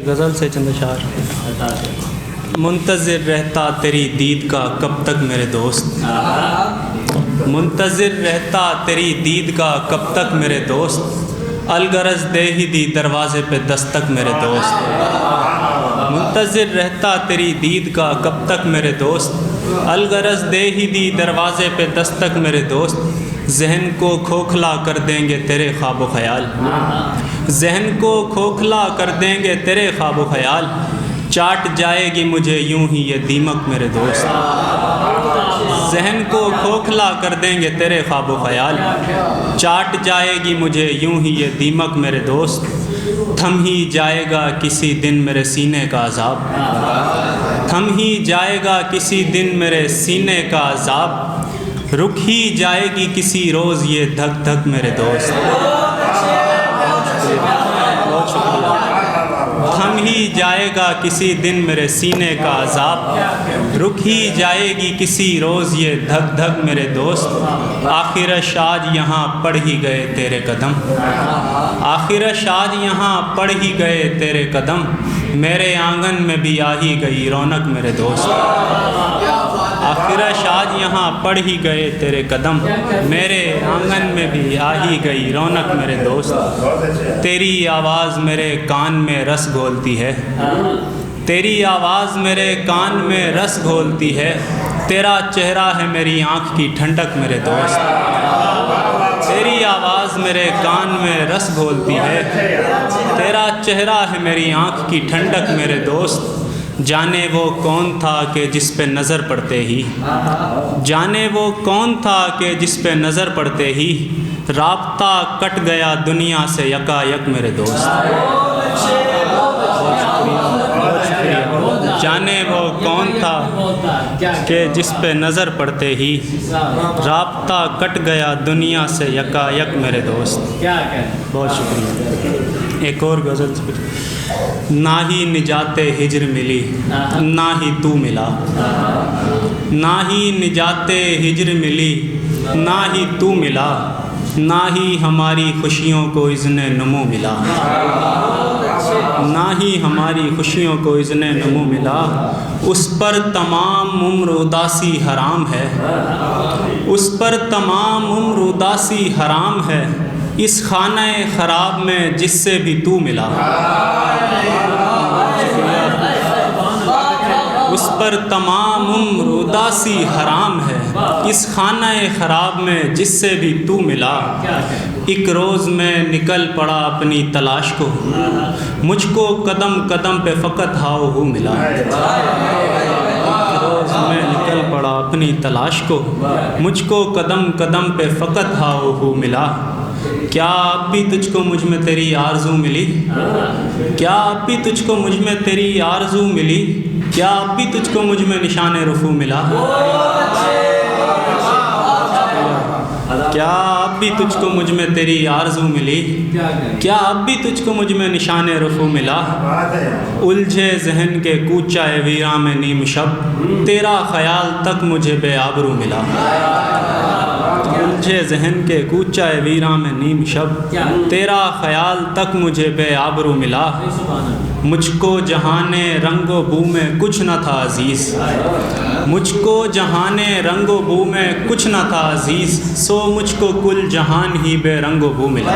गज़ल से चंद अशार। मुंतज़िर रहता तेरी दीद का कब तक मेरे दोस्त, मुंतज़िर रहता तेरी दीद का कब तक मेरे दोस्त, अलगरज दे ही दी दरवाज़े पे दस्तक मेरे दोस्त। मुंतज़िर रहता तेरी दीद का कब तक मेरे दोस्त, अलगरज दे ही दी दरवाज़े पे दस्तक मेरे दोस्त। जहन को खोखला कर देंगे तेरे ख्वाब ख्याल, जहन को खोखला कर देंगे तेरे ख्वाब ख्याल, चाट जाएगी मुझे यूं ही ये दीमक मेरे दोस्त। जहन को खोखला कर देंगे तेरे ख्वाब ख्याल, चाट जाएगी मुझे यूं ही ये दीमक मेरे दोस्त। थम ही जाएगा किसी दिन मेरे सीने का अज़ाब, थम ही जाएगा किसी दिन मेरे सीने का अज़ाब, रुक ही जाएगी किसी रोज़ ये धक धक मेरे दोस्त। थम ही जाएगा किसी दिन मेरे सीने का अज़ाब, रुक ही जाएगी किसी रोज़ ये धक धक मेरे दोस्त। आखिर शाद यहाँ पड़ ही गए तेरे कदम, आखिर शाद यहाँ पड़ ही गए तेरे कदम, मेरे आंगन में भी आ ही गई रौनक मेरे दोस्त। आखिर शाद यहाँ पड़ ही गए तेरे कदम, मेरे आंगन में भी आ ही गई रौनक मेरे दोस्त। तेरी आवाज़ मेरे कान में रस घोलती है, तेरी आवाज़ मेरे कान में रस घोलती है, तेरा चेहरा है मेरी आँख की ठंडक मेरे दोस्त। तेरी आवाज़ मेरे कान में रस घोलती है, तेरा चेहरा है मेरी आँख की ठंडक मेरे दोस्त। जाने वो कौन था कि जिस पे नज़र पड़ते ही, जाने वो कौन था कि जिस पे नज़र पड़ते ही, राब्ता कट गया दुनिया से यकायक मेरे दोस्त। जाने वो कौन था कि जिस पे नज़र पड़ते ही, राब्ता कट गया दुनिया से यकायक मेरे दोस्त। बहुत शुक्रिया। एक और गज़ल। ना ही निजाते हिज्र मिली ना ही तू मिला, ना ही निजाते हिज्र मिली ना ही तू मिला, ना ही हमारी खुशियों को इज़्ने नुमू मिला, ना ही हमारी खुशियों को इज़्ने नुमू मिला। उस पर तमाम उम्र उदासी हराम है, उस पर तमाम उम्र उदासी हराम है, इस खाने ख़राब में जिससे भी तू मिला। उस पर तमाम उम्र उदासी हराम है, इस खाने ख़राब में जिससे भी तू मिला। एक रोज़ मैं निकल पड़ा अपनी तलाश को, मुझको कदम कदम पे फ़कत हाउ हू मिला। एक रोज़ मैं निकल पड़ा अपनी तलाश को, मुझको कदम कदम पे फ़कत हाउ हू मिला। क्या अब भी तुझको मुझ में तेरी आरज़ू मिली, क्या अब भी तुझको मुझ में तेरी आरज़ू मिली, क्या अब भी तुझको मुझ में निशान रुफू मिला। क्या अब भी तुझको मुझ में तेरी आरज़ू मिली, क्या अब भी तुझको मुझ में निशान रुफू मिला। उलझे जहन के कूचाए वीरा में नीम शब, तेरा ख्याल तक मुझे बेआबरू मिला। उलझे जहन के कूचाए वीरा में नीम शब, तेरा ख्याल तक मुझे बेआबरू मिला। मुझको जहाने रंगो बू में कुछ न था अजीज़, मुझको जहाने रंगो बू में कुछ न था अजीज़, सो मुझको कुल जहान ही बेरंगो बू मिला।